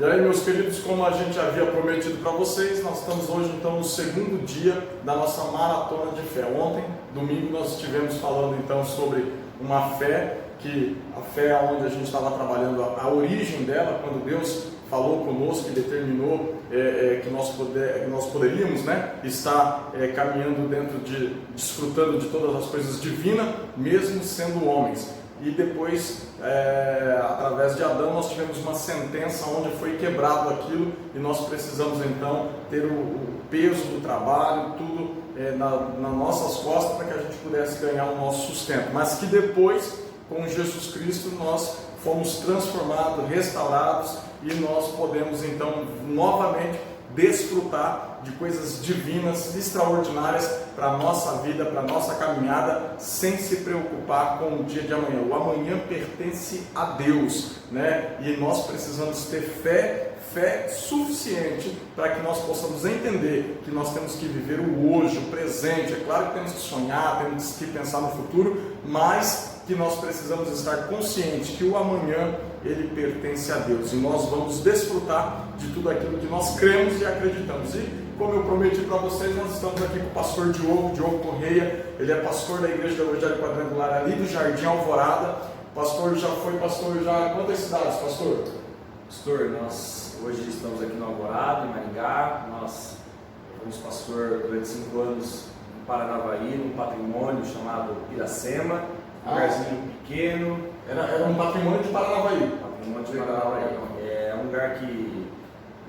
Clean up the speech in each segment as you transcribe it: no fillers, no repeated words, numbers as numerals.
E aí, meus queridos, como a gente havia prometido para vocês, nós estamos hoje então no segundo dia da nossa maratona de fé. Ontem, domingo, nós estivemos falando então sobre uma fé, que a fé onde a gente estava trabalhando a origem dela, quando Deus falou conosco e determinou que nós poderíamos, né, estar caminhando dentro desfrutando de todas as coisas divinas, mesmo sendo homens. E depois, através de Adão, nós tivemos uma sentença onde foi quebrado aquilo e nós precisamos então ter o peso do trabalho, tudo nas nossas costas para que a gente pudesse ganhar o nosso sustento. Mas que depois, com Jesus Cristo, nós fomos transformados, restaurados e nós podemos então novamente desfrutar de coisas divinas, extraordinárias para a nossa vida, para a nossa caminhada, sem se preocupar com o dia de amanhã. O amanhã pertence a Deus, né? E nós precisamos ter fé suficiente para que nós possamos entender que nós temos que viver o hoje, o presente. É claro que temos que sonhar, temos que pensar no futuro, mas que nós precisamos estar conscientes que o amanhã ele pertence a Deus e nós vamos desfrutar de tudo aquilo que nós cremos e acreditamos. E como eu prometi para vocês, nós estamos aqui com o pastor Diogo Correia. Ele é pastor da Igreja do Evangelho Quadrangular ali do Jardim Alvorada. Pastor, quantas cidades, pastor? Pastor, nós hoje estamos aqui no Alvorada, em Maringá. Nós fomos pastor durante 5 anos em Paranavaí, num patrimônio chamado Piracema, um lugarzinho pequeno. Era um patrimônio de Paranavaí. Patrimônio de Paranavaí. É um lugar que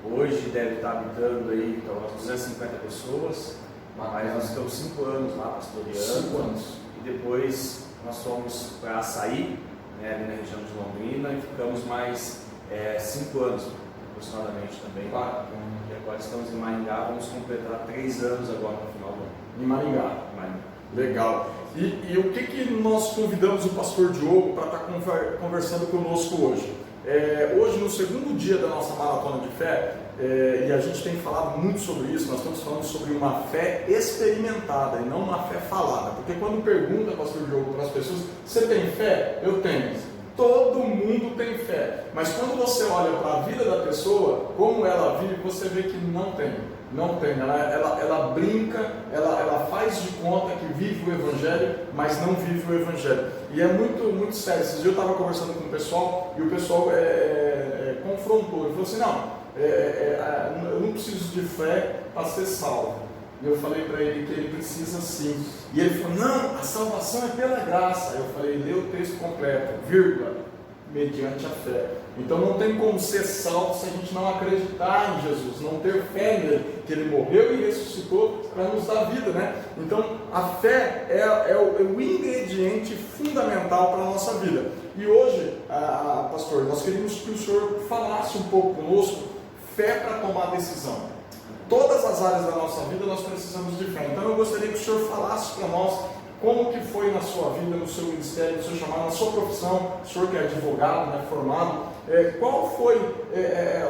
hoje deve estar habitando aí então, umas 250 pessoas. Mas nós ficamos 5 anos lá pastoreando. 5 anos. E depois nós fomos para Açaí, né, ali na região de Londrina, e ficamos mais 5 anos aproximadamente também. E agora estamos em Maringá, vamos completar 3 anos agora no final do ano. Em Maringá. Legal. E o que nós convidamos o pastor Diogo para estar conversando conosco hoje? Hoje, no segundo dia da nossa maratona de fé, e a gente tem falado muito sobre isso, nós estamos falando sobre uma fé experimentada e não uma fé falada. Porque quando pergunta, pastor Diogo, para as pessoas, você tem fé? Eu tenho. Todo mundo tem fé. Mas quando você olha para a vida da pessoa, como ela vive, você vê que não tem. Não tem, ela brinca, ela faz de conta que vive o Evangelho, mas não vive o Evangelho. E é muito sério. Esses dias eu estava conversando com o pessoal e o pessoal confrontou. Ele falou assim, eu não preciso de fé para ser salvo. E eu falei para ele que ele precisa sim. E ele falou, não, a salvação é pela graça. Eu falei, lê o texto completo, vírgula, mediante a fé. Então não tem como ser salvo se a gente não acreditar em Jesus, não ter fé nele, que ele morreu e ressuscitou para nos dar vida, né? Então a fé é o ingrediente fundamental para a nossa vida. E hoje, pastor, nós queríamos que o senhor falasse um pouco conosco, fé para tomar decisão. Todas as áreas da nossa vida nós precisamos de fé. Então eu gostaria que o senhor falasse para nós como que foi na sua vida, no seu ministério, no seu chamado, na sua profissão, o senhor que é advogado, né, formado, qual foi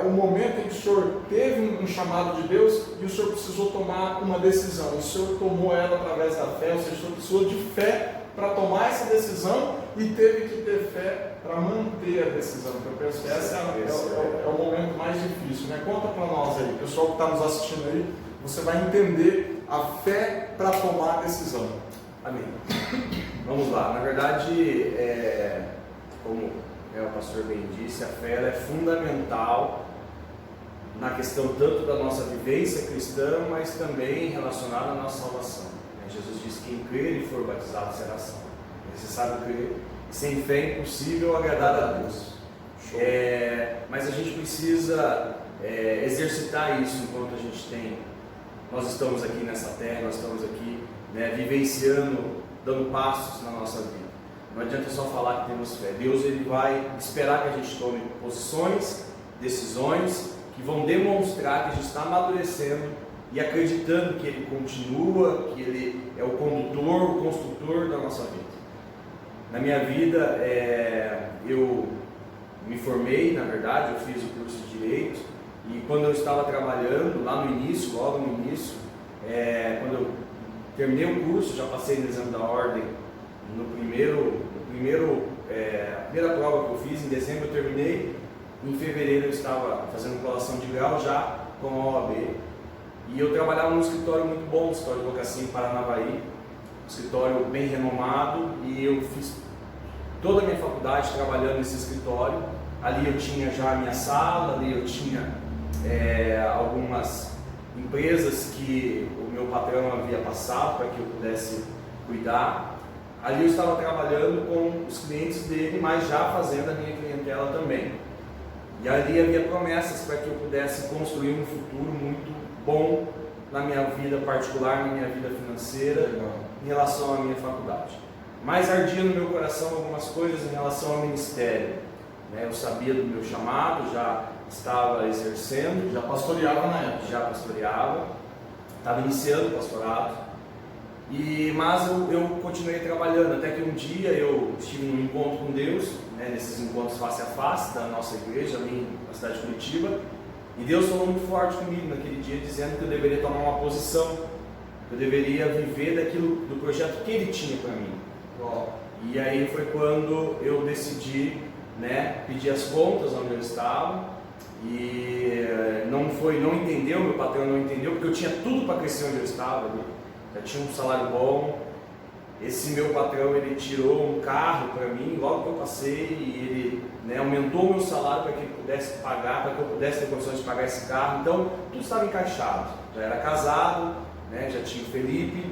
o momento em que o senhor teve um chamado de Deus e o senhor precisou tomar uma decisão, e o senhor tomou ela através da fé, ou seja, o senhor precisou de fé para tomar essa decisão e teve que ter fé para manter a decisão. Então, eu penso que esse é o momento mais difícil, né? Conta para nós aí, pessoal que está nos assistindo aí, você vai entender a fé para tomar a decisão. Amém. Vamos lá. Na verdade, como o pastor bem disse, a fé ela é fundamental na questão tanto da nossa vivência cristã, mas também relacionada à nossa salvação. Jesus disse que quem crer e for batizado será salvo. É necessário crer. Sem fé é impossível agradar a Deus. Mas a gente precisa exercitar isso enquanto a gente tem. Nós estamos aqui nessa terra, nós estamos aqui vivenciando, dando passos na nossa vida. Não adianta só falar que temos fé. Deus ele vai esperar que a gente tome posições, decisões que vão demonstrar que a gente está amadurecendo e acreditando que Ele continua, que Ele é o condutor, o construtor da nossa vida. Na minha vida, eu me formei, na verdade, eu fiz o curso de Direito, e quando eu estava trabalhando, lá no início, logo no início, quando eu terminei o curso, já passei no exame da ordem, a primeira prova que eu fiz, em dezembro eu terminei, Em fevereiro eu estava fazendo colação de grau já com a OAB. E eu trabalhava num escritório muito bom, um escritório de advocacia em Paranavaí, um escritório bem renomado, e eu fiz toda a minha faculdade trabalhando nesse escritório. Ali eu tinha já a minha sala, ali eu tinha algumas empresas que o meu patrão havia passado para que eu pudesse cuidar. Ali eu estava trabalhando com os clientes dele, mas já fazendo a minha clientela também. E ali havia promessas para que eu pudesse construir um futuro muito bom na minha vida particular, na minha vida financeira, em relação à minha faculdade. Mas ardia no meu coração algumas coisas em relação ao ministério. Eu sabia do meu chamado, já estava exercendo. Já pastoreava na época. Já pastoreava, estava iniciando o pastorado. Mas eu continuei trabalhando, até que um dia eu estive num encontro com Deus, nesses encontros face a face da nossa igreja, ali na cidade de Curitiba. E Deus falou muito forte comigo naquele dia, dizendo que eu deveria tomar uma posição, que eu deveria viver daquilo, do projeto que Ele tinha para mim. E aí foi quando eu decidi pedir as contas onde eu estava, e não entendeu, meu patrão não entendeu, porque eu tinha tudo para crescer onde eu estava, já tinha um salário bom. Esse meu patrão, ele tirou um carro para mim logo que eu passei, e ele aumentou o meu salário para que ele pudesse pagar, para que eu pudesse ter condições de pagar esse carro. Então tudo estava encaixado. Já era casado, já tinha o Felipe,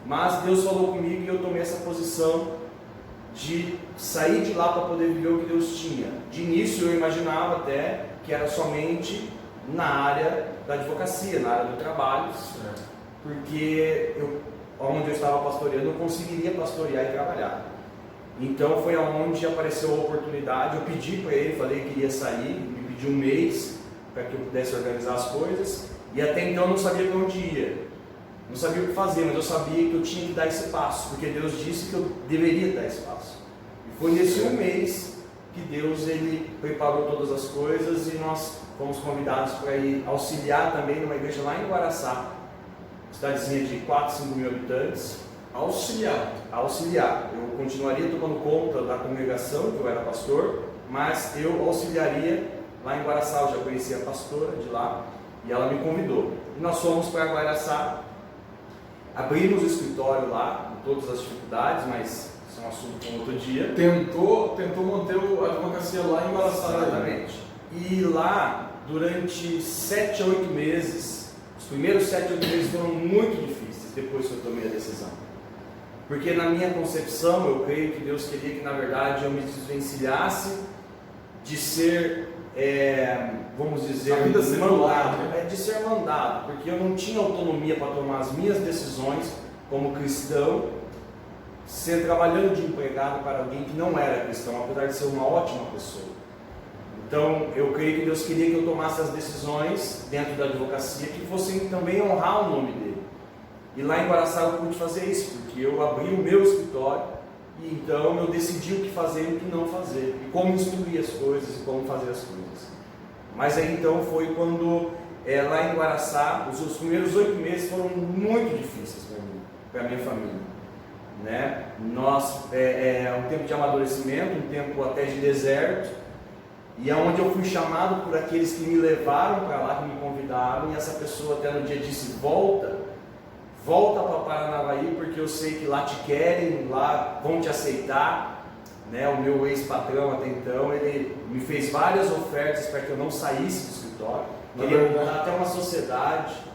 mas Deus falou comigo e eu tomei essa posição de sair de lá para poder viver o que Deus tinha. De início eu imaginava até que era somente na área da advocacia, na área do trabalho, porque onde eu estava pastoreando, eu conseguiria pastorear e trabalhar. Então foi aonde apareceu a oportunidade. Eu pedi para ele, falei que iria sair, me pediu um mês para que eu pudesse organizar as coisas, e até então eu não sabia para onde ia, não sabia o que fazer, mas eu sabia que eu tinha que dar esse passo, porque Deus disse que eu deveria dar esse passo. E foi nesse um mês que Deus ele preparou todas as coisas, e nós fomos convidados para ir auxiliar também numa igreja lá em Guaraçá, cidadezinha de 4, 5 mil habitantes. Auxiliar. Eu continuaria tomando conta da congregação, que eu era pastor, mas eu auxiliaria lá em Guaraçá. Eu já conhecia a pastora de lá e ela me convidou. E nós fomos para Guaraçá, abrimos o escritório lá, com todas as dificuldades, mas isso é um assunto para outro dia. Tentou manter a advocacia lá em Guaraçá. Exatamente. E lá, durante 7 a 8 meses, os primeiros 7 a 8 meses foram muito difíceis depois que eu tomei a decisão. Porque na minha concepção, eu creio que Deus queria que, na verdade, eu me desvencilhasse de ser, vamos dizer, mandado, de ser mandado, porque eu não tinha autonomia para tomar as minhas decisões como cristão, trabalhando de empregado para alguém que não era cristão, apesar de ser uma ótima pessoa. Então, eu creio que Deus queria que eu tomasse as decisões dentro da advocacia que fossem também honrar o nome dele. E lá em Guaraçá eu pude fazer isso, porque eu abri o meu escritório e então eu decidi o que fazer e o que não fazer, e como instruir as coisas e como fazer as coisas. Mas aí então foi quando, lá em Guaraçá, os primeiros 8 meses foram muito difíceis para mim, para a minha família. Um tempo de amadurecimento, um tempo até de deserto, e é onde eu fui chamado por aqueles que me levaram para lá, que me convidaram, e essa pessoa até no dia disse: volta para Paranavaí, porque eu sei que lá te querem, lá vão te aceitar. O meu ex-patrão até então, ele me fez várias ofertas para que eu não saísse do escritório, queria montar até uma sociedade.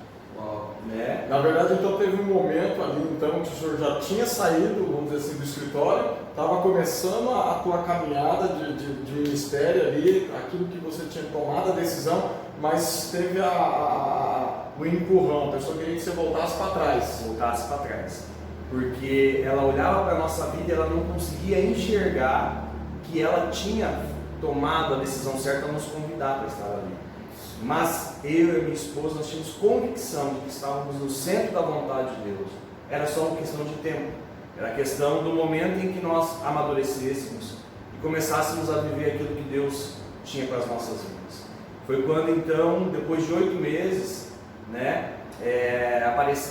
Na verdade, então teve um momento ali então que o senhor já tinha saído, vamos dizer assim, do escritório, estava começando a tua caminhada de ministério ali, aquilo que você tinha tomado a decisão, mas teve o empurrão, a pessoa queria que você voltasse para trás. Porque ela olhava para a nossa vida e ela não conseguia enxergar que ela tinha tomado a decisão certa ao nos convidar para estar ali. Mas eu e minha esposa, nós tínhamos convicção de que estávamos no centro da vontade de Deus. Era só uma questão de tempo. Era questão do momento em que nós amadurecêssemos e começássemos a viver aquilo que Deus tinha para as nossas vidas. Foi quando então, depois de 8 meses,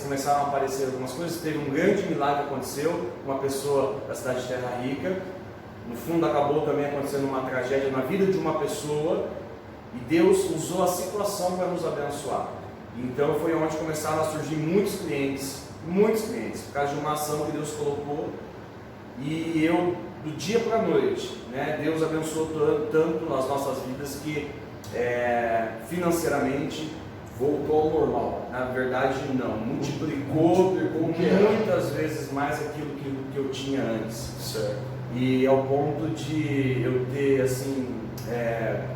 começaram a aparecer algumas coisas. Teve um grande milagre que aconteceu. Uma pessoa da cidade de Terra Rica no fundo acabou também acontecendo uma tragédia na vida de uma pessoa, e Deus usou a situação para nos abençoar. Então foi onde começaram a surgir muitos clientes, por causa de uma ação que Deus colocou. E eu, do dia para a noite, né, Deus abençoou tanto as nossas vidas que financeiramente voltou ao normal. Na verdade não, multiplicou muitas vezes mais aquilo que eu tinha antes. Certo. E ao ponto de eu ter assim,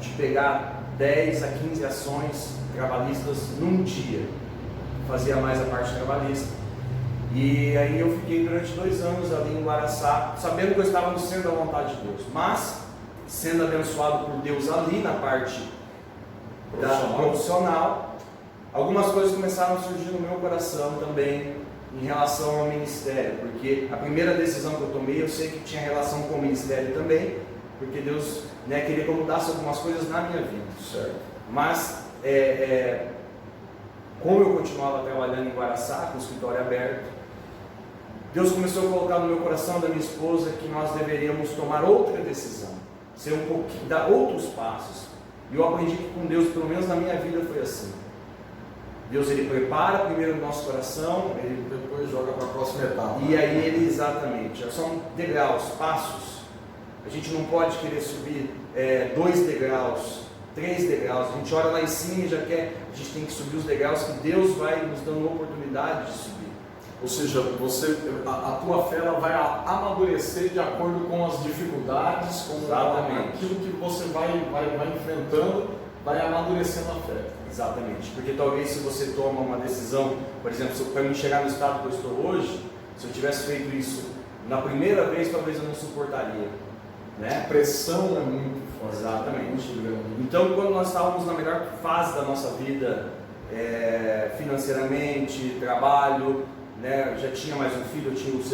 de pegar 10 a 15 ações trabalhistas num dia, fazia mais a parte trabalhista. E aí eu fiquei durante 2 anos ali em Guaraçá, sabendo que eu estava no centro da vontade de Deus, mas sendo abençoado por Deus ali na parte profissional, algumas coisas começaram a surgir no meu coração também em relação ao ministério, porque a primeira decisão que eu tomei, eu sei que tinha relação com o ministério também, porque Deus, né, queria que eu mudasse algumas coisas na minha vida. Certo. Mas como eu continuava trabalhando em Guaraçá, com o escritório aberto, Deus começou a colocar no meu coração, da minha esposa, que nós deveríamos tomar outra decisão, ser um pouquinho, dar outros passos. E eu aprendi que com Deus, pelo menos na minha vida, foi assim. Deus, ele prepara primeiro o nosso coração, ele depois joga para a próxima etapa. E aí ele, exatamente, são degraus, passos. A gente não pode querer subir 2 degraus, 3 degraus. A gente olha lá em cima e já quer, a gente tem que subir os degraus que Deus vai nos dando a oportunidade de subir. Ou seja, a tua fé ela vai amadurecer de acordo com as dificuldades, com aquilo que você vai enfrentando, vai amadurecendo a fé. Exatamente, porque talvez se você toma uma decisão, por exemplo, para mim chegar no estado que eu estou hoje, se eu tivesse feito isso na primeira vez, talvez eu não suportaria, né? A pressão é muito forte. Exatamente. Então, quando nós estávamos na melhor fase da nossa vida, financeiramente, trabalho, né? Eu já tinha mais um filho, eu tinha meu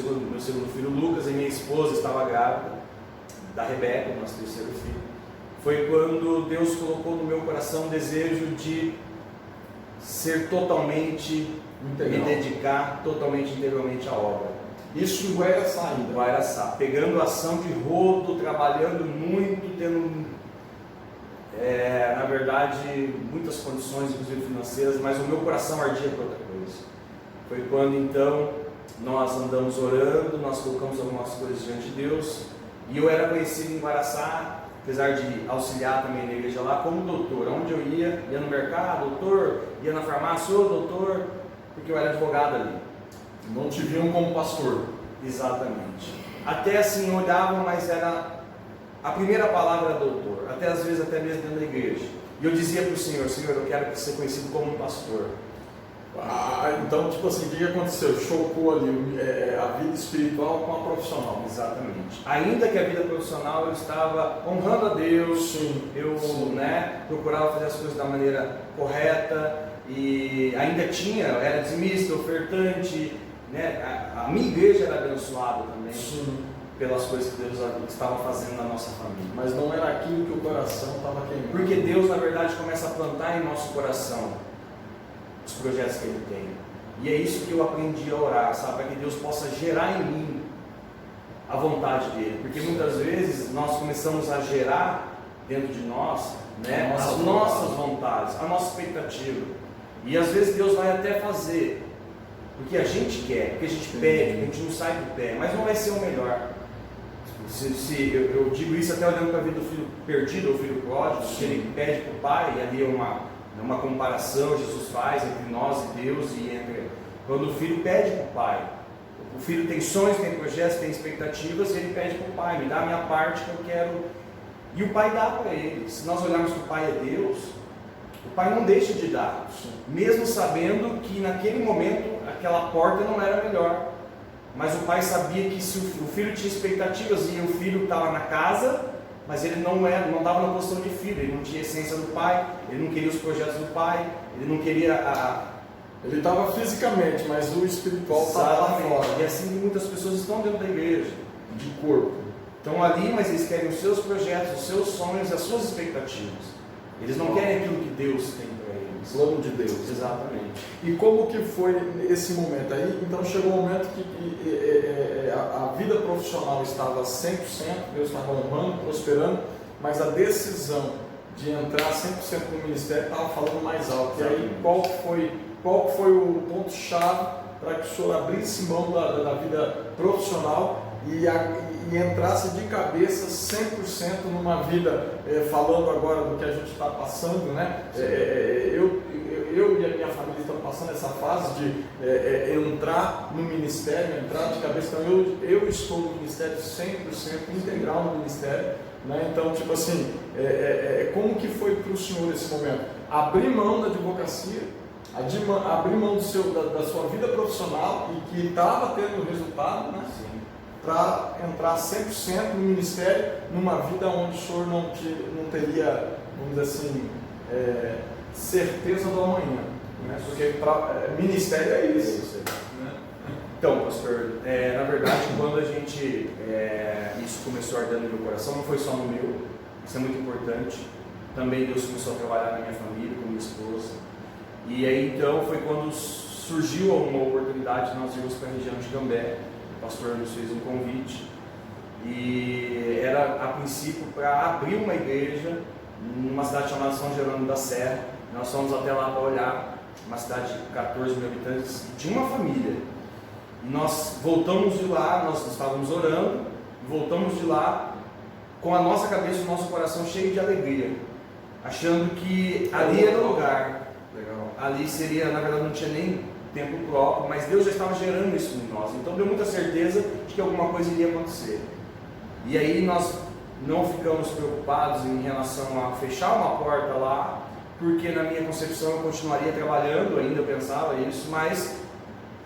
segundo filho, Lucas, e minha esposa estava grávida da Rebeca, nosso terceiro filho. Foi quando Deus colocou no meu coração o desejo de ser totalmente, me dedicar totalmente, integralmente à obra. Isso em Guaraçá ainda? Guaraçá, pegando ação de rodo, trabalhando muito, tendo, na verdade, muitas condições, inclusive financeiras, mas o meu coração ardia por outra coisa. Foi quando então nós andamos orando, nós colocamos algumas coisas diante de Deus, e eu era conhecido em Guaraçá, apesar de auxiliar também na igreja lá, como doutor. Onde eu ia no mercado, doutor, ia na farmácia, doutor, porque eu era advogado ali. Não te viam como pastor. Exatamente. Até assim olhavam, mas era a primeira palavra doutor, até às vezes até mesmo dentro da igreja. E eu dizia para o Senhor, eu quero ser conhecido como um pastor. Então, tipo assim, o que aconteceu? Chocou ali a vida espiritual com a profissional. Exatamente. Ainda que a vida profissional eu estava honrando a Deus, eu procurava fazer as coisas da maneira correta, e ainda era dizimista, ofertante, né? A minha igreja era abençoada também. Pelas coisas que Deus estava fazendo na nossa família. Mas não era aquilo que o coração estava querendo. Porque Deus, na verdade, começa a plantar em nosso coração os projetos que Ele tem. E é isso que eu aprendi a orar, sabe? Para que Deus possa gerar em mim a vontade dEle. Porque muitas vezes nós começamos a gerar dentro de nós, né, as nossas vontades, a nossa expectativa. E às vezes Deus vai até fazer porque a gente quer, porque a gente pede, porque a gente não sai do pé, mas não vai ser o melhor. Eu digo isso até olhando para a vida do filho perdido, ou filho pródigo, que ele pede para o pai, e ali é uma comparação Jesus faz entre nós e Deus, e entre quando o filho pede para o pai. O filho tem sonhos, tem projetos, tem expectativas, e ele pede para o pai, me dá a minha parte que eu quero, e o pai dá para ele. Se nós olharmos que o pai é Deus, o pai não deixa de dar, mesmo sabendo que naquele momento aquela porta não era melhor. Mas o pai sabia que se o filho tinha expectativas e o filho estava na casa, mas ele não estava na posição de filho, ele não tinha a essência do pai, ele não queria os projetos do pai, ele não queria Ele estava fisicamente, mas o espiritual estava lá fora. E assim muitas pessoas estão dentro da igreja, de corpo. Estão ali, mas eles querem os seus projetos, os seus sonhos, as suas expectativas. Eles não querem aquilo que Deus tem para eles. Plano de Deus. Exatamente. E como que foi esse momento aí? Então chegou um momento que a vida profissional estava 100%, Deus estava honrando, prosperando, mas a decisão de entrar 100% no ministério estava falando mais alto. E aí qual foi o ponto-chave para que o senhor abrisse mão da vida profissional e entrasse de cabeça 100% numa vida, falando agora do que a gente está passando, né? Eu e a minha família estamos passando essa fase de entrar no ministério, entrar de cabeça. Então eu estou no ministério 100% integral no ministério, né? Então, tipo assim, como que foi para o senhor esse momento? Abrir mão da advocacia, abrir mão da sua vida profissional e que estava tendo resultado, né? Para entrar 100% no ministério, numa vida onde o senhor não teria, vamos dizer assim, certeza do amanhã, né? Porque ministério é isso. Né? Então, pastor, na verdade, quando a gente, isso começou ardendo no meu coração, não foi só no meu, isso é muito importante. Também Deus começou a trabalhar na minha família, com minha esposa. E aí então foi quando surgiu uma oportunidade de nós irmos para a região de Cambé. O pastor nos fez um convite e era a princípio para abrir uma igreja numa cidade chamada São Jerônimo da Serra. Nós fomos até lá para olhar, uma cidade de 14 mil habitantes, e tinha uma família. E nós voltamos de lá, nós estávamos orando, voltamos de lá com a nossa cabeça e o nosso coração cheio de alegria, achando que ali era o lugar. Legal. Ali seria, na verdade, não tinha nem tempo próprio, mas Deus já estava gerando isso em nós, então deu muita certeza de que alguma coisa iria acontecer. E aí nós não ficamos preocupados em relação a fechar uma porta lá, porque na minha concepção eu continuaria trabalhando, ainda eu pensava isso, mas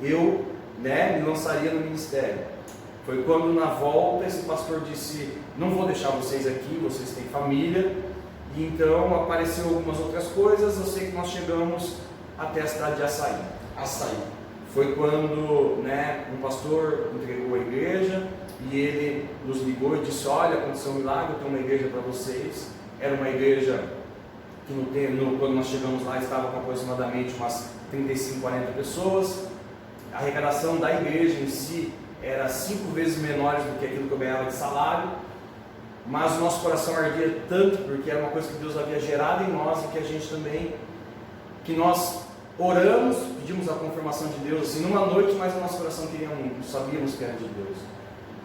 eu me lançaria no ministério. Foi quando na volta esse pastor disse: não vou deixar vocês aqui, vocês têm família. E então apareceu algumas outras coisas. Eu sei que nós chegamos até a cidade de Açaí. Foi quando um pastor entregou a igreja e ele nos ligou e disse: olha, aconteceu um milagre, eu tenho uma igreja para vocês. Era uma igreja que quando nós chegamos lá estava com aproximadamente umas 35, 40 pessoas. A arrecadação da igreja em si era 5 vezes menor do que aquilo que eu ganhava de salário, mas o nosso coração ardia tanto, porque era uma coisa que Deus havia gerado em nós e que a gente também, que nós oramos, pedimos a confirmação de Deus, assim, numa noite, mas o nosso coração queria sabíamos que era de Deus.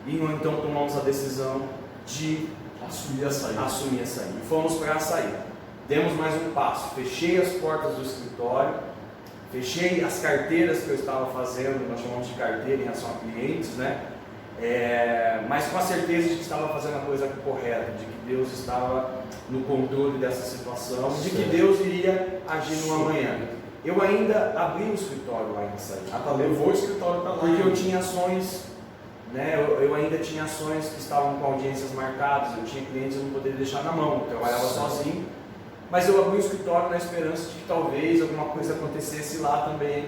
E então tomamos a decisão de assumir Açaí. E fomos para Açaí. Demos mais um passo, fechei as portas do escritório, fechei as carteiras que eu estava fazendo, nós chamamos de carteira em relação a clientes, né? Mas com a certeza de que estava fazendo a coisa correta, de que Deus estava no controle dessa situação, de que Deus iria agir no amanhã. Eu ainda abri o escritório lá em Açaí. Levou o escritório para lá. Porque eu tinha ações, eu ainda tinha ações que estavam com audiências marcadas, eu tinha clientes que eu não poderia deixar na mão, eu trabalhava sozinho. Mas eu abri o escritório na esperança de que talvez alguma coisa acontecesse lá também.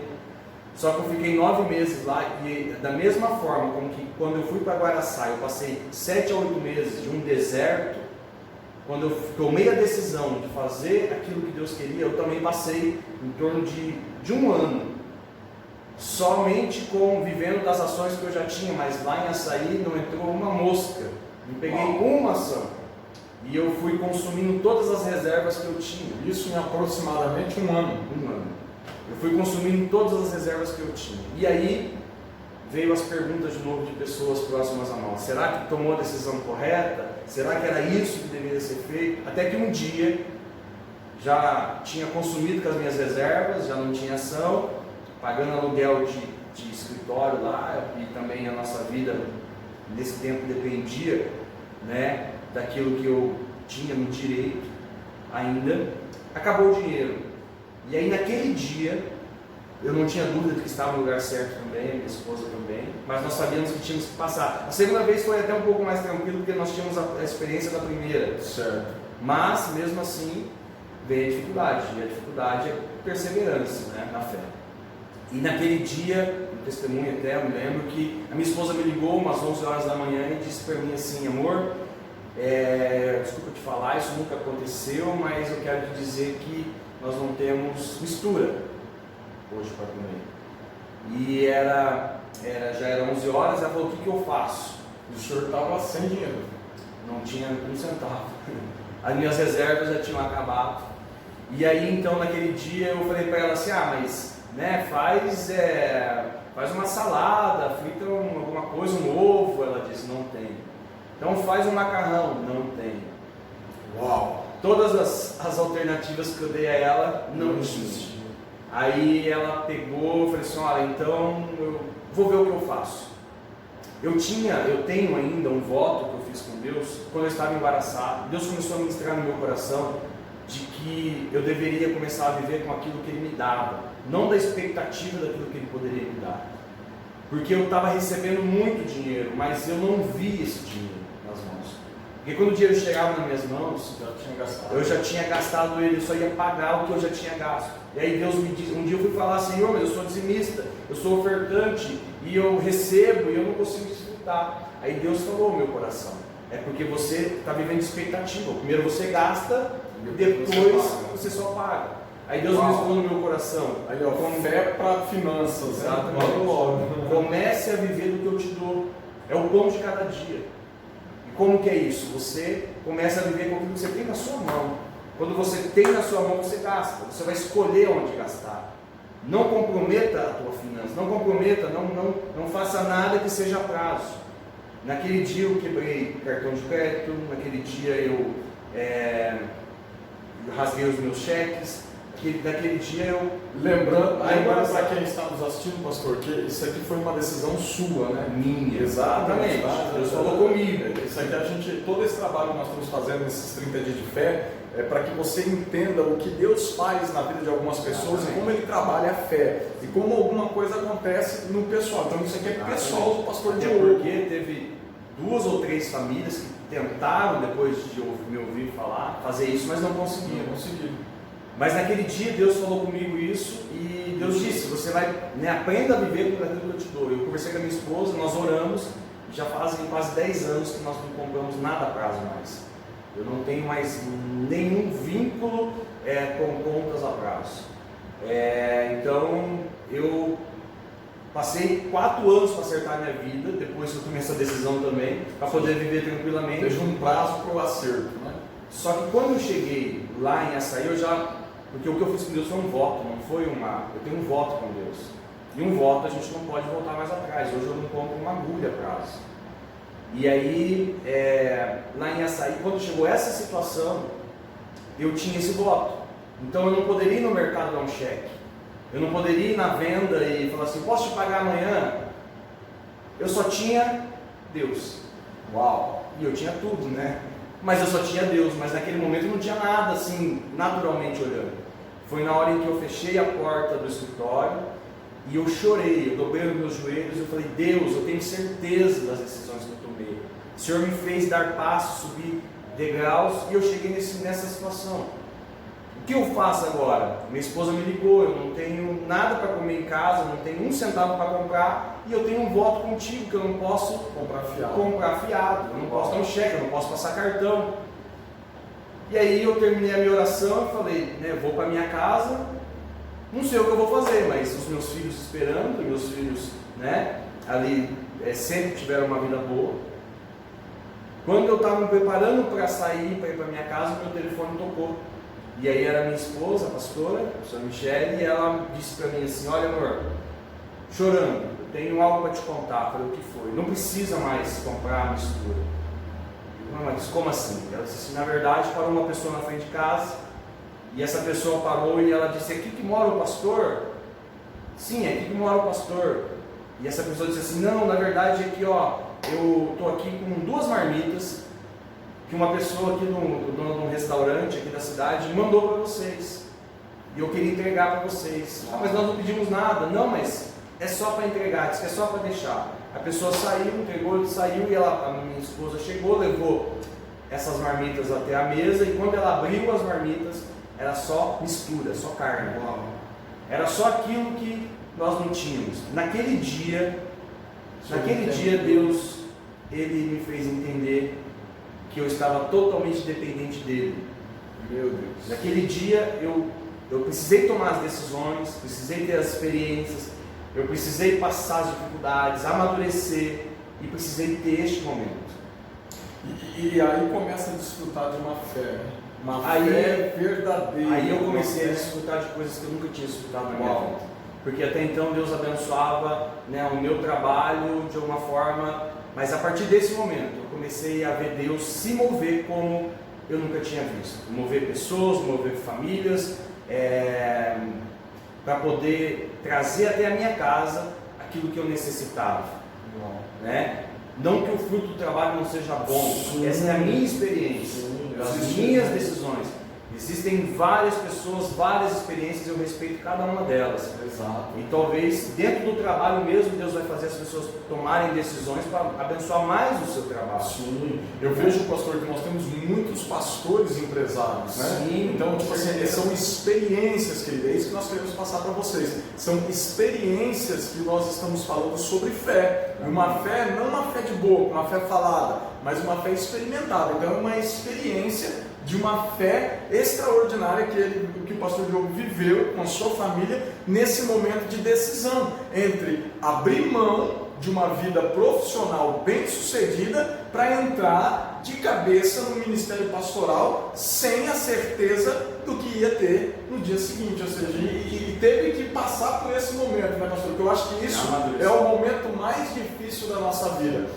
Só que eu fiquei 9 meses lá e da mesma forma como que quando eu fui para Guaraçá, eu passei 7 a 8 meses de um deserto, quando eu tomei a decisão de fazer aquilo que Deus queria, eu também passei em torno de um ano, somente vivendo das ações que eu já tinha, mas lá em Açaí não entrou uma mosca, não peguei uma ação. E eu fui consumindo todas as reservas que eu tinha. Isso em aproximadamente um ano. Eu fui consumindo todas as reservas que eu tinha. E aí veio as perguntas de novo de pessoas próximas a nós. Será que tomou a decisão correta? Será que era isso que deveria ser feito? Até que um dia já tinha consumido com as minhas reservas, já não tinha ação, pagando aluguel de escritório lá, e também a nossa vida nesse tempo dependia, daquilo que eu tinha no direito ainda. Acabou o dinheiro. E aí naquele dia, eu não tinha dúvida de que estava no lugar certo também, minha esposa também, mas nós sabíamos que tínhamos que passar. A segunda vez foi até um pouco mais tranquilo, porque nós tínhamos a experiência da primeira. Certo. Mas mesmo assim, veio a dificuldade, e a dificuldade é perseverança, na fé. E naquele dia, no testemunho até, eu me lembro que a minha esposa me ligou umas 11 horas da manhã e disse para mim assim: amor, Desculpa te falar, isso nunca aconteceu, mas eu quero te dizer que nós não temos mistura hoje para comer. E já era 11 horas, ela falou, o que eu faço? O senhor estava sem dinheiro. Não tinha um centavo. As minhas reservas já tinham acabado. E aí então naquele dia eu falei para ela assim, mas né, faz uma salada, frita alguma coisa, um ovo. Ela disse, não tem. Então faz um macarrão, não tem. Uau! Todas as alternativas que eu dei a ela não tinha. Aí ela pegou, falei assim, olha, então eu vou ver o que eu faço. Eu tenho ainda um voto que eu fiz com Deus quando eu estava embaraçado. Deus começou a ministrar no meu coração de que eu deveria começar a viver com aquilo que Ele me dava, não da expectativa daquilo que Ele poderia me dar. Porque eu estava recebendo muito dinheiro, mas eu não vi esse dinheiro nas mãos. Porque quando o dinheiro chegava nas minhas mãos, eu já tinha gastado ele, eu só ia pagar o que eu já tinha gasto. E aí Deus me disse, um dia eu fui falar, Senhor, mas eu sou dizimista, eu sou ofertante, e eu recebo e eu não consigo desfrutar. Aí Deus falou no meu coração, é porque você está vivendo expectativa. Primeiro você gasta, depois você só paga. Aí Deus me falou no meu coração. Aí ó, fé para finanças. Exatamente. Comece a viver do que eu te dou. É o pão de cada dia. E como que é isso? Você começa a viver com aquilo que você tem na sua mão. Quando você tem na sua mão, você gasta. Você vai escolher onde gastar. Não comprometa a tua finança. Não comprometa, não faça nada que seja a prazo. Naquele dia eu quebrei cartão de crédito. Naquele dia eu rasguei os meus cheques. Daquele dia eu... Lembrando para quem está nos assistindo, pastor, que isso aqui foi uma decisão sua, né? Minha. Exatamente. Deus falou comigo. Isso aqui todo esse trabalho que nós estamos fazendo nesses 30 dias de fé, é para que você entenda o que Deus faz na vida de algumas pessoas e como Ele trabalha a fé. E como alguma coisa acontece no pessoal. Então isso aqui é pessoal do pastor Diogo. Porque teve 2 ou 3 famílias que tentaram, depois de me ouvir falar, fazer isso, mas não conseguiram. Mas naquele dia Deus falou comigo isso e Deus disse, você vai, aprenda a viver com aquilo que eu te dou. Eu conversei com a minha esposa, nós oramos, já fazem quase 10 anos que nós não compramos nada a prazo mais. Eu não tenho mais nenhum vínculo com contas a prazo. Então eu passei 4 anos para acertar a minha vida, depois que eu tomei essa decisão também, para poder viver tranquilamente. Teve um prazo para o acerto, né? Só que quando eu cheguei lá em Açaí, porque o que eu fiz com Deus foi um voto, não foi eu tenho um voto com Deus. E um voto a gente não pode voltar mais atrás. Hoje eu não compro uma agulha a prazo. E aí, lá em Açaí, quando chegou essa situação, eu tinha esse voto. Então eu não poderia ir no mercado dar um cheque. Eu não poderia ir na venda e falar assim, posso te pagar amanhã? Eu só tinha Deus. Uau! E eu tinha tudo, né? Mas eu só tinha Deus, mas naquele momento não tinha nada assim, naturalmente olhando. Foi na hora em que eu fechei a porta do escritório e eu chorei, eu dobrei os meus joelhos e eu falei, Deus, eu tenho certeza das decisões que eu tomei. O Senhor me fez dar passos, subir degraus e eu cheguei nessa situação. O que eu faço agora? Minha esposa me ligou, eu não tenho nada para comer em casa, não tenho um centavo para comprar e eu tenho um voto contigo que eu não posso comprar fiado, eu não posso dar um cheque, eu não posso passar cartão. E aí eu terminei a minha oração e falei, vou para minha casa, não sei o que eu vou fazer, mas os meus filhos esperando, meus filhos ali sempre tiveram uma vida boa. Quando eu estava me preparando para sair, para ir para minha casa, meu telefone tocou. E aí era minha esposa, a pastora, a senhora Michele, e ela disse para mim assim, olha amor, chorando, eu tenho algo para te contar. Eu falei, o que foi? Não precisa mais comprar a mistura. Não, mas como assim? Ela disse assim, na verdade parou uma pessoa na frente de casa, e essa pessoa parou e ela disse, aqui que mora o pastor? Sim, aqui que mora o pastor. E essa pessoa disse assim, não, na verdade é que eu estou aqui com 2 marmitas, que uma pessoa aqui num restaurante aqui da cidade mandou para vocês. E eu queria entregar para vocês. Mas nós não pedimos nada. Não, mas é só para entregar, disse que é só para deixar. A pessoa saiu, entregou, saiu e a minha esposa chegou, levou essas marmitas até a mesa e quando ela abriu as marmitas, era só mistura, só carne. Era só aquilo que nós não tínhamos. Naquele dia Deus, Ele me fez entender que eu estava totalmente dependente dele. Meu Deus. Naquele dia eu precisei tomar as decisões, precisei ter as experiências, eu precisei passar as dificuldades, amadurecer e precisei ter este momento. E aí começa a desfrutar de uma fé, uma Aí, fé verdadeira. Aí eu comecei a desfrutar de coisas que eu nunca tinha desfrutado na minha vida. Porque até então Deus abençoava, né, o meu trabalho de alguma forma, mas a partir desse momento eu comecei a ver Deus se mover como eu nunca tinha visto. Mover pessoas, mover famílias, para poder trazer até a minha casa aquilo que eu necessitava. Né? Não que o fruto do trabalho não seja bom, essa é a minha experiência, as minhas decisões. Existem várias pessoas, várias experiências, eu respeito cada uma delas. Exato. E talvez dentro do trabalho mesmo, Deus vai fazer as pessoas tomarem decisões para abençoar mais o seu trabalho. Sim, eu vejo, pastor, que nós temos muitos pastores empresários, né? Sim, então, tipo assim, são experiências, querido, é isso que nós queremos passar para vocês. São experiências que nós estamos falando sobre fé. Uma fé, não uma fé de boca, uma fé falada, mas uma fé experimentada. Então, é uma experiência de uma fé extraordinária que o pastor Diogo viveu com a sua família nesse momento de decisão entre abrir mão de uma vida profissional bem sucedida para entrar de cabeça no ministério pastoral sem a certeza do que ia ter no dia seguinte, ou seja, e teve que passar por esse momento, né, pastor? Porque eu acho que isso é o momento mais difícil da nossa vida.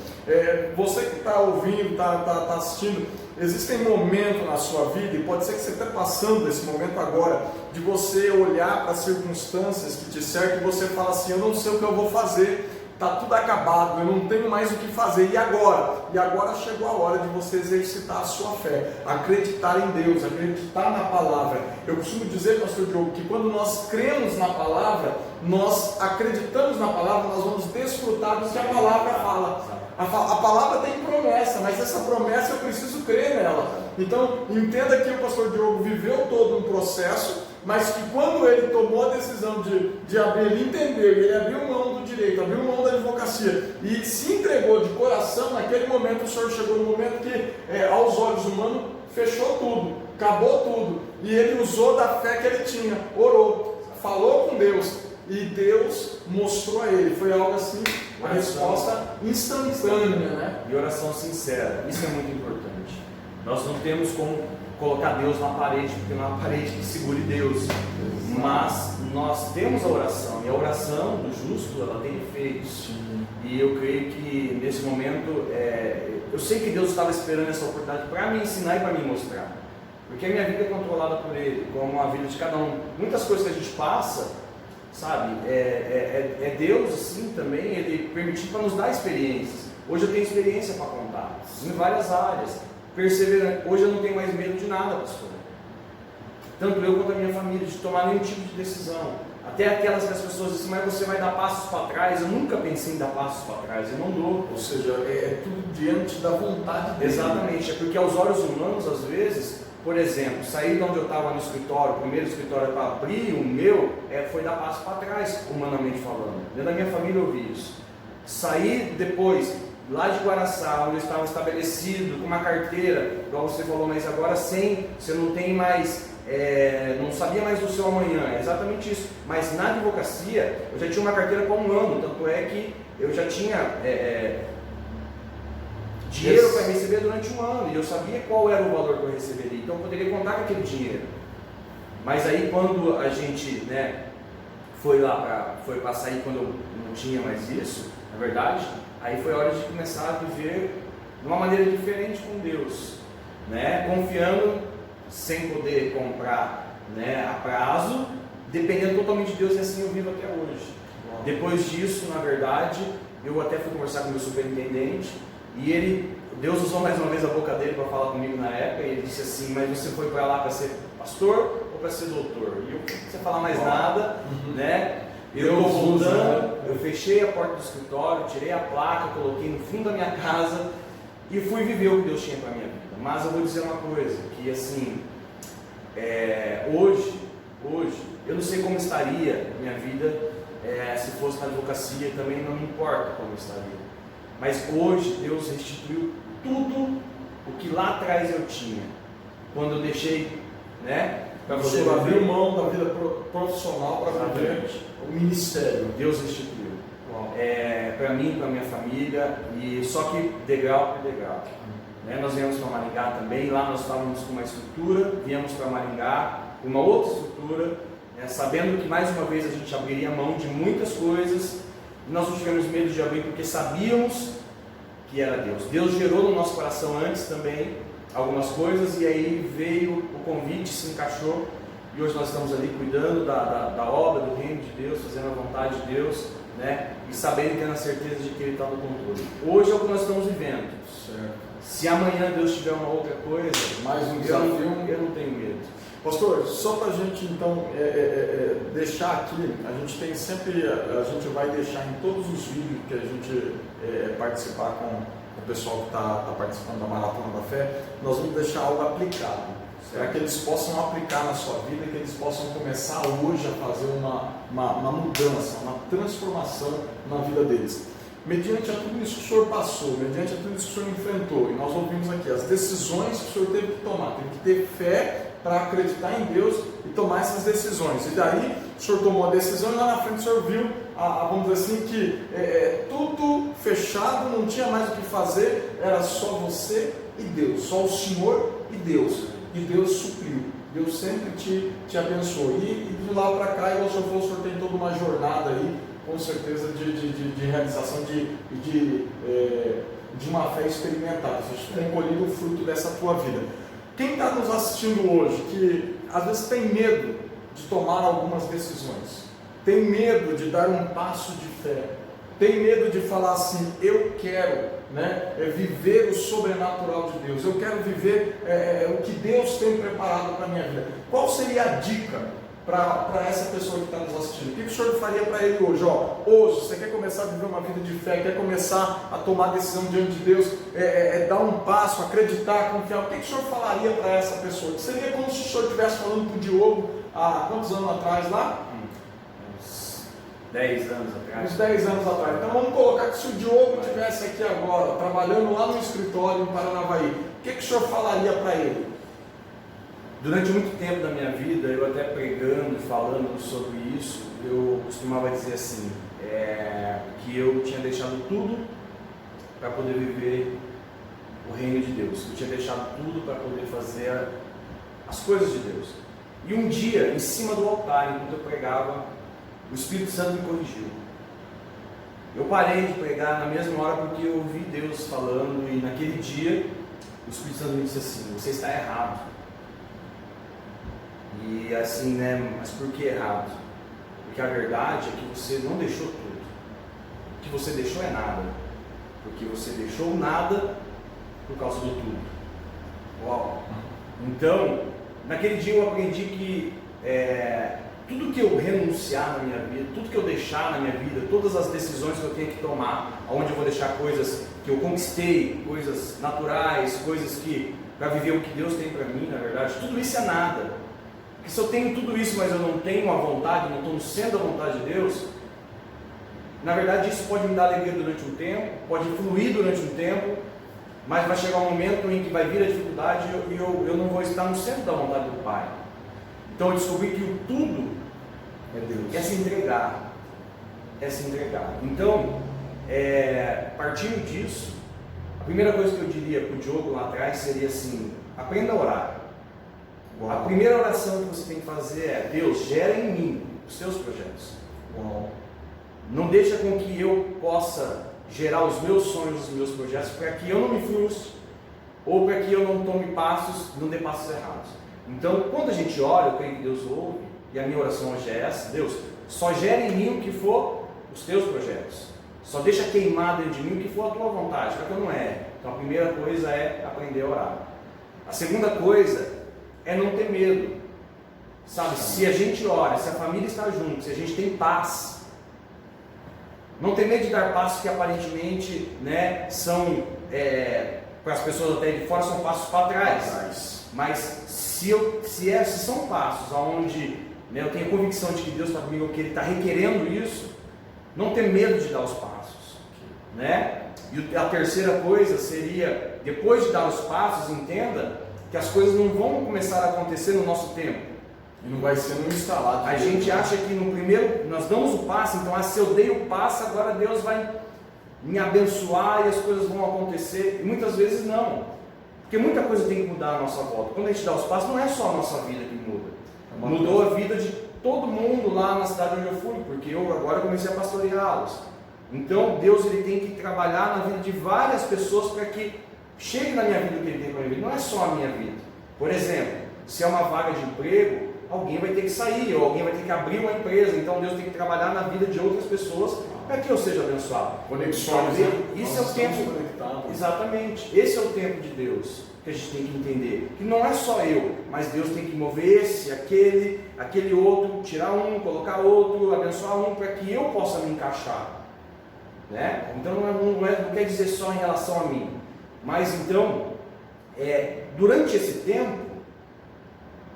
Você que está ouvindo, está assistindo, existem momentos na sua vida, e pode ser que você esteja passando esse momento agora, de você olhar para as circunstâncias que te cercam e você fala assim: eu não sei o que eu vou fazer, está tudo acabado, eu não tenho mais o que fazer, e agora? E agora chegou a hora de você exercitar a sua fé, acreditar em Deus, acreditar na palavra. Eu costumo dizer, pastor Diogo, que quando nós cremos na palavra, nós acreditamos na palavra, nós vamos desfrutar do que a palavra fala. A palavra tem promessa, mas essa promessa eu preciso crer nela. Então, entenda que o pastor Diogo viveu todo um processo, mas que quando ele tomou a decisão de abrir, ele entendeu, ele abriu mão do direito, abriu mão da advocacia e se entregou de coração. Naquele momento o Senhor chegou no momento que aos olhos humanos fechou tudo, acabou tudo, e ele usou da fé que ele tinha, orou, falou com Deus, e Deus mostrou a ele. Foi algo assim, uma resposta instantânea, né? E oração sincera, isso é muito importante. Nós não temos como colocar Deus na parede, porque não é uma parede que segure Deus. Mas nós temos a oração, e a oração do justo, ela tem efeitos. E eu creio que nesse momento, eu sei que Deus estava esperando essa oportunidade para me ensinar e para me mostrar. Porque a minha vida é controlada por Ele, como a vida de cada um. Muitas coisas que a gente passa, sabe, é Deus assim também, Ele permitiu para nos dar experiências. Hoje eu tenho experiência para contar, em várias áreas. Perseverante. Hoje eu não tenho mais medo de nada, pastor. Tanto eu quanto a minha família, de tomar nenhum tipo de decisão. Até aquelas que as pessoas dizem: mas você vai dar passos para trás. Eu nunca pensei em dar passos para trás, eu não dou. Ou seja, é tudo diante da vontade dele. Exatamente, é porque aos olhos humanos, às vezes, por exemplo, sair de onde eu estava no escritório, o primeiro escritório para abrir, o meu, foi dar passo para trás, humanamente falando. Dentro da minha família eu vi isso. Sair depois, lá de Guaraçá, onde eu estava estabelecido, com uma carteira, igual você falou, mas agora sem, você não tem mais, não sabia mais do seu amanhã, é exatamente isso. Mas na advocacia, eu já tinha uma carteira por 1 ano, tanto é que eu já tinha dinheiro para receber durante 1 ano, e eu sabia qual era o valor que eu receberia, então eu poderia contar com aquele dinheiro. Mas aí quando a gente foi para sair, quando eu não tinha mais isso, na verdade, aí foi a hora de começar a viver de uma maneira diferente com Deus, né? Confiando, sem poder comprar, né, a prazo, dependendo totalmente de Deus, e assim eu vivo até hoje. Depois disso, na verdade, eu até fui conversar com o meu superintendente, e Deus usou mais uma vez a boca dele para falar comigo na época, e ele disse assim: mas você foi para lá para ser pastor ou para ser doutor? E eu não queria falar mais nada, né? Eu estou voltando, eu fechei a porta do escritório, tirei a placa, coloquei no fundo da minha casa e fui viver o que Deus tinha para a minha vida. Mas eu vou dizer uma coisa, que assim, hoje, eu não sei como estaria a minha vida se fosse na advocacia, também não me importa como estaria. Mas hoje Deus restituiu tudo o que lá atrás eu tinha, quando eu deixei, né, para O poder senhor abriu viver, mão da vida profissional para viver o ministério. Deus restituiu. Para mim, para minha família, e só que degrau por degrau. Né? Nós viemos para Maringá também, lá nós estávamos com uma estrutura, viemos para Maringá com uma outra estrutura, sabendo que mais uma vez a gente abriria mão de muitas coisas, e nós não tivemos medo de abrir porque sabíamos que era Deus. Deus gerou no nosso coração antes também algumas coisas, e aí veio o convite, se encaixou, e hoje nós estamos ali cuidando da obra, do reino de Deus, fazendo a vontade de Deus, né? E sabendo e tendo a certeza de que Ele está no controle. Hoje é o que nós estamos vivendo. Certo. Se amanhã Deus tiver uma outra coisa, Mais um desafio. eu não tenho medo. Pastor, só para a gente então deixar aqui, a gente tem sempre, a gente vai deixar em todos os vídeos que a gente participar com o pessoal que está participando da Maratona da Fé, nós vamos deixar algo aplicado, para que eles possam aplicar na sua vida, que eles possam começar hoje a fazer uma mudança, uma transformação na vida deles. Mediante a tudo isso que o senhor passou, mediante a tudo isso que o senhor enfrentou, e nós ouvimos aqui as decisões que o senhor teve que tomar, teve que ter fé para acreditar em Deus e tomar essas decisões. E daí o senhor tomou a decisão e lá na frente o senhor viu, vamos dizer assim, que tudo fechado, não tinha mais o que fazer, era só você e Deus, só o Senhor e Deus. E Deus supriu, Deus sempre te abençoou. E de lá para cá, igual o senhor falou, o senhor tem toda uma jornada aí, com certeza, de realização de uma fé experimentada. Você tem colhido o fruto dessa tua vida. Quem está nos assistindo hoje, que às vezes tem medo de tomar algumas decisões, tem medo de dar um passo de fé, tem medo de falar assim, eu quero viver o sobrenatural de Deus, eu quero viver o que Deus tem preparado para a minha vida. Qual seria a dica para essa pessoa que está nos assistindo? O que o senhor faria para ele hoje? Hoje você quer começar a viver uma vida de fé, quer começar a tomar decisão diante de Deus, dar um passo, acreditar, confiar. O que o senhor falaria para essa pessoa? Que seria como se o senhor estivesse falando para o Diogo há quantos anos atrás lá? Uns 10 anos atrás. Uns 10 anos atrás. Então vamos colocar que se o Diogo estivesse aqui agora, trabalhando lá no escritório em Paranavaí, o que o senhor falaria para ele? Durante muito tempo da minha vida, eu até pregando e falando sobre isso, eu costumava dizer assim, que eu tinha deixado tudo para poder viver o reino de Deus. Eu tinha deixado tudo para poder fazer as coisas de Deus. E um dia, em cima do altar, enquanto eu pregava, o Espírito Santo me corrigiu. Eu parei de pregar na mesma hora porque eu ouvi Deus falando, e naquele dia, o Espírito Santo me disse assim, você está errado. E assim, mas por que errado? Porque a verdade é que você não deixou tudo. O que você deixou é nada. Porque você deixou nada por causa do tudo. Uau! Então, naquele dia eu aprendi que tudo que eu renunciar na minha vida, tudo que eu deixar na minha vida, todas as decisões que eu tenho que tomar, onde eu vou deixar coisas que eu conquistei, coisas naturais, coisas que, para viver o que Deus tem para mim, na verdade, tudo isso é nada. Porque se eu tenho tudo isso, mas eu não tenho a vontade, não estou no centro da vontade de Deus, na verdade isso pode me dar alegria durante um tempo, pode fluir durante um tempo, mas vai chegar um momento em que vai vir a dificuldade e eu não vou estar no centro da vontade do Pai. Então eu descobri que o tudo É Deus. é se entregar. É se entregar. Então, partindo disso, a primeira coisa que eu diria para o Diogo lá atrás seria assim, aprenda a orar. Uau. A primeira oração que você tem que fazer é, Deus, gera em mim os seus projetos. Uau. Não deixa com que eu possa gerar os meus sonhos, os meus projetos, para que eu não me frustre, ou para que eu não tome passos, não dê passos errados. Então, quando a gente ora, eu creio que Deus ouve, e a minha oração hoje é essa, Deus, só gera em mim o que for os teus projetos. Só deixa queimar dentro de mim o que for a tua vontade, para que eu não erre. Então, a primeira coisa é aprender a orar. A segunda coisa é não ter medo, sabe? Se a gente ora, se a família está junto, se a gente tem paz, não ter medo de dar passos que aparentemente são, para as pessoas até de fora, são passos para trás, mas se são passos onde eu tenho a convicção de que Deus está comigo, que Ele está requerendo isso, não ter medo de dar os passos, E a terceira coisa seria depois de dar os passos, entenda que as coisas não vão começar a acontecer no nosso tempo. E não vai ser no instalado. A gente acha que no primeiro, nós damos o passo, então se eu dei o passo, agora Deus vai me abençoar e as coisas vão acontecer. E muitas vezes não. Porque muita coisa tem que mudar à nossa volta. Quando a gente dá os passos, não é só a nossa vida que muda. Mudou a vida de todo mundo lá na cidade onde eu fui, porque eu agora comecei a pastoreá-los. Então Deus ele tem que trabalhar na vida de várias pessoas para que chegue na minha vida o que Ele tem para mim. Não é só a minha vida. Por exemplo, se é uma vaga de emprego, alguém vai ter que sair, ou alguém vai ter que abrir uma empresa. Então Deus tem que trabalhar na vida de outras pessoas para que eu seja abençoado. Conexões. Isso é o tempo. Exatamente. Esse é o tempo de Deus que a gente tem que entender. Que não é só eu, mas Deus tem que mover esse, aquele outro, tirar um, colocar outro, abençoar um para que eu possa me encaixar. Né? Então não quer dizer só em relação a mim. Mas então, durante esse tempo,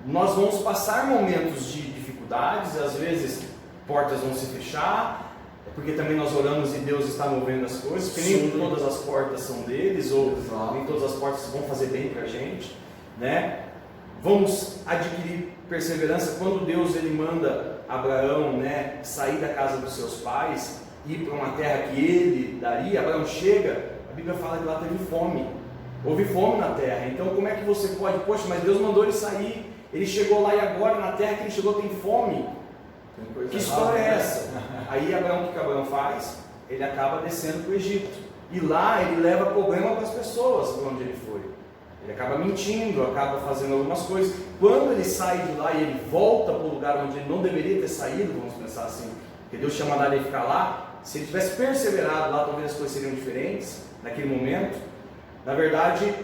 nós vamos passar momentos de dificuldades, às vezes portas vão se fechar, porque também nós oramos e Deus está movendo as coisas, porque nem todas as portas são deles, ou nem todas as portas vão fazer bem para a gente, né? Vamos adquirir perseverança quando Deus ele manda Abraão, né, sair da casa dos seus pais, ir para uma terra que ele daria. Abraão chega, a Bíblia fala que lá teve fome, houve fome na terra. Então como é que você pode, poxa, mas Deus mandou ele sair, ele chegou lá e agora na terra que ele chegou tem fome? Que história é essa? Aí Abraão, o que Abraão faz? Ele acaba descendo para o Egito, e lá ele leva problema para as pessoas para onde ele foi. Ele acaba mentindo, acaba fazendo algumas coisas. Quando ele sai de lá e ele volta para o lugar onde ele não deveria ter saído, vamos pensar assim, porque Deus tinha mandado ele ficar lá, se ele tivesse perseverado lá, talvez as coisas seriam diferentes naquele momento. Na verdade,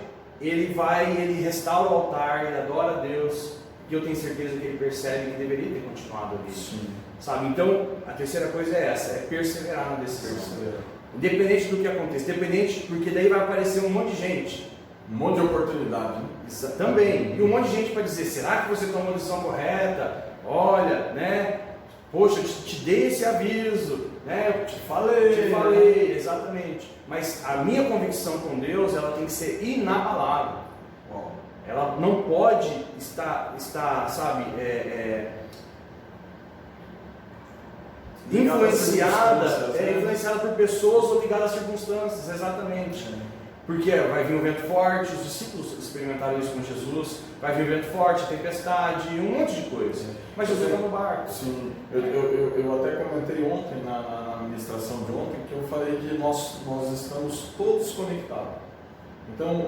ele restaura o altar, ele adora a Deus, e eu tenho certeza que ele percebe que deveria ter continuado ali. Sim. Sabe? Então, a terceira coisa é essa, é perseverar na decisão. Independente do que aconteça, independente, porque daí vai aparecer um monte de gente. Um monte de oportunidade. Né? Também. E um monte de gente para dizer, será que você tomou a decisão correta? Olha, né? Poxa, eu te dei esse aviso, né? Eu te falei, exatamente. Mas a minha convicção com Deus, ela tem que ser inabalável. Ela não pode estar sabe, influenciada por pessoas ou ligada às circunstâncias, exatamente. Porque vai vir um vento forte, os discípulos experimentaram isso com Jesus, vai vir um vento forte, tempestade, um monte de coisa. Mas Jesus está no barco. Sim, eu até comentei ontem, na ministração de ontem, que eu falei que nós estamos todos conectados. Então,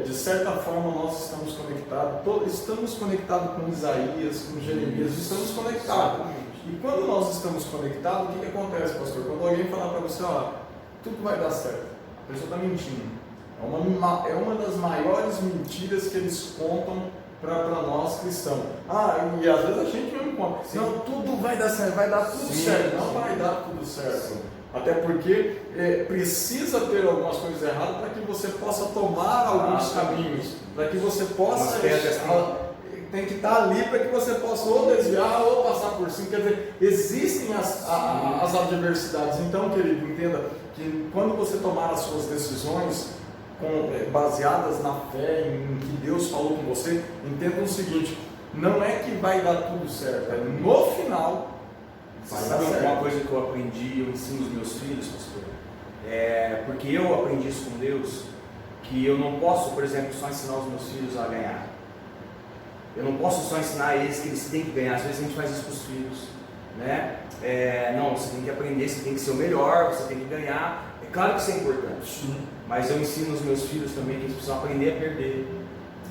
de certa forma, nós estamos conectados com Isaías, com Jeremias, estamos conectados. E quando nós estamos conectados, o que acontece, pastor? Quando alguém falar para você, tudo vai dar certo, a pessoa está mentindo. É uma das maiores mentiras que eles contam para nós cristãos. E às vezes a gente mesmo conta. Não, tudo vai dar certo, vai dar tudo certo. Não vai dar tudo certo. Sim. Até porque precisa ter algumas coisas erradas para que você possa tomar alguns caminhos, para que você possa tem que estar ali para que você possa ou desviar ou passar por cima. Quer dizer, existem as adversidades. Então, querido, entenda que quando você tomar as suas decisões baseadas na fé, em que Deus falou com você, entenda o seguinte: não é que vai dar tudo certo, no final. Sabe uma coisa que eu aprendi, eu ensino os meus filhos, pastor? Porque eu aprendi isso com Deus, que eu não posso, por exemplo, só ensinar os meus filhos a ganhar. Eu não posso só ensinar a eles que eles têm que ganhar. Às vezes a gente faz isso com os filhos, né? Não, você tem que aprender, você tem que ser o melhor, você tem que ganhar. É claro que isso é importante, mas eu ensino os meus filhos também que eles precisam aprender a perder,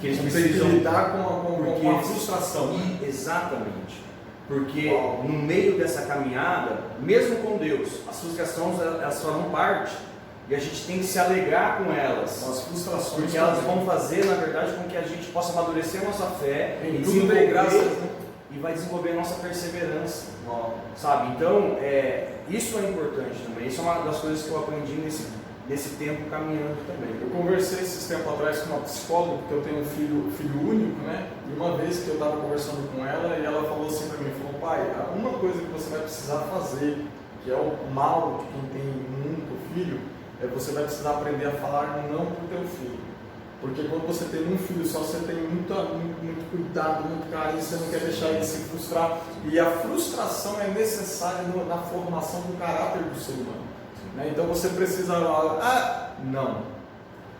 que eles precisam lidar com a frustração. Exatamente. Porque no meio dessa caminhada, mesmo com Deus, as frustrações elas formam parte, e a gente tem que se alegrar com elas, as frustrações, porque elas vão fazer, na verdade, com que a gente possa amadurecer a nossa fé e desenvolver, e vai desenvolver a nossa perseverança, sabe? Então, isso é importante também. Isso é uma das coisas que eu aprendi nesse tempo caminhando também. Eu conversei esses tempos atrás com uma psicóloga, porque eu tenho um filho único, né? E uma vez que eu estava conversando com ela, e ela falou assim para mim, pai, uma coisa que você vai precisar fazer, que é o mal de quem tem um único filho, você vai precisar aprender a falar não para o teu filho. Porque quando você tem um filho só, você tem muito cuidado, muito carinho, você não quer deixar ele se frustrar. E a frustração é necessária na formação do caráter do ser humano. Né? Então você precisa falar, não.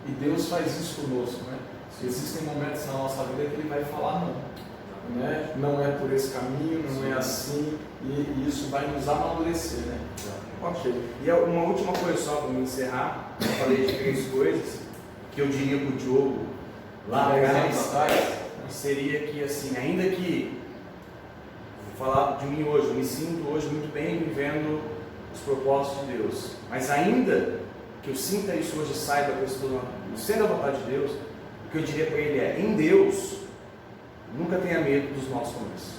E Deus faz isso conosco. Né? Existem momentos na nossa vida que Ele vai falar não. Né? Não é por esse caminho, não é assim, e isso vai nos amadurecer. Né? Ok. E uma última coisa só para me encerrar, eu falei de 3 coisas que eu diria para o Diogo lá atrás, seria que assim, ainda que, vou falar de mim hoje, eu me sinto hoje muito bem vivendo os propósitos de Deus, mas ainda que eu sinta isso hoje, saiba que eu estou no centro da vontade de Deus, o que eu diria para ele é, em Deus, nunca tenha medo dos novos começos.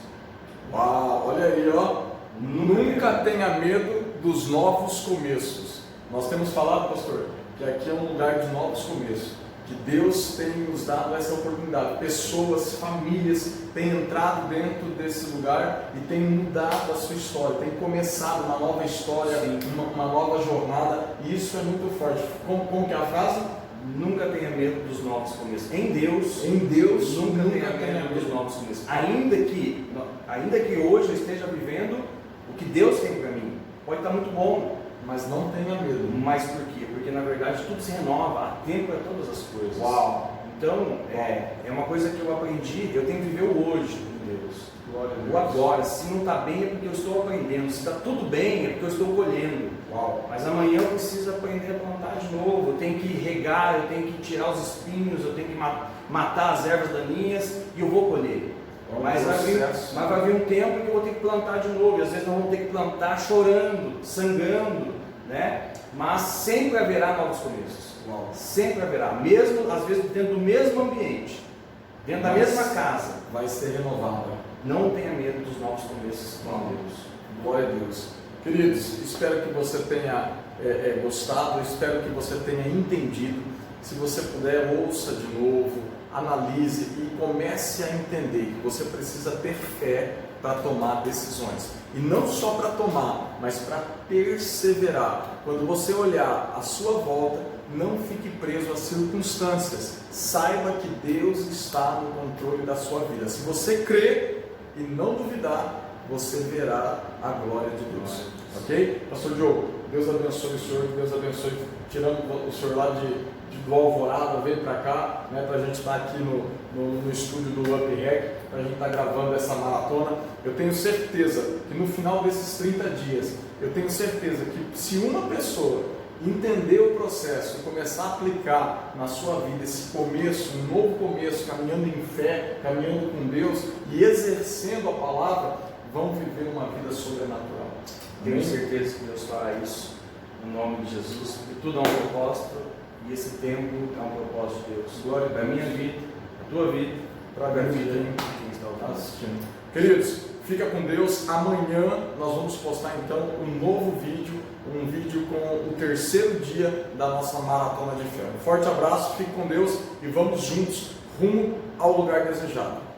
Uau, olha aí, ó. Nunca tenha medo dos novos começos. Nós temos falado, pastor, que aqui é um lugar de novos começos, que Deus tem nos dado essa oportunidade. Pessoas, famílias têm entrado dentro desse lugar e têm mudado a sua história, têm começado uma nova história, uma nova jornada, e isso é muito forte. Como que é a frase? Nunca tenha medo dos novos começos. Em Deus nunca tenha medo dos novos começos. Ainda que hoje eu esteja vivendo o que Deus tem para mim, pode estar muito bom, mas não tenha medo. Mas por quê? Porque na verdade tudo se renova, há tempo para todas as coisas. Uau! Então, é uma coisa que eu aprendi, eu tenho que viver o hoje com Deus. O agora, se não está bem é porque eu estou aprendendo, se está tudo bem é porque eu estou colhendo. Uau. Mas amanhã eu preciso aprender a plantar de novo, eu tenho que regar, eu tenho que tirar os espinhos, eu tenho que matar as ervas daninhas e eu vou colher. Mas vai vir um tempo que eu vou ter que plantar de novo, e às vezes nós vamos ter que plantar chorando, sangrando, né? Mas sempre haverá novos começos. Uau. Sempre haverá, mesmo às vezes dentro do mesmo ambiente, dentro da mesma casa. Vai ser renovado. Não tenha medo dos novos começos com Deus. Glória a Deus. Queridos, espero que você tenha gostado, espero que você tenha entendido. Se você puder, ouça de novo, analise e comece a entender que você precisa ter fé para tomar decisões. E não só para tomar, mas para perseverar. Quando você olhar à sua volta, não fique preso às circunstâncias. Saiba que Deus está no controle da sua vida. Se você crer e não duvidar, você verá a glória de Deus. Ok? Pastor Diogo, Deus abençoe o senhor, Deus abençoe, tirando o senhor lá do Alvorada, veio para cá, né, para a gente estar aqui no estúdio do UpRec, para a gente estar gravando essa maratona. Eu tenho certeza que no final desses 30 dias, eu tenho certeza que se uma pessoa entender o processo e começar a aplicar na sua vida esse começo, um novo começo, caminhando em fé, caminhando com Deus e exercendo a palavra, vão viver uma vida sobrenatural. Tenho certeza que Deus fará isso, no nome de Jesus, porque tudo é um propósito e esse tempo é um propósito de Deus. Glória para a minha vida, a tua vida, para a vida de quem está assistindo. Queridos, fica com Deus. Amanhã nós vamos postar então um novo vídeo, um vídeo com o 3º dia da nossa maratona de fé. Um forte abraço, fique com Deus e vamos juntos rumo ao lugar desejado.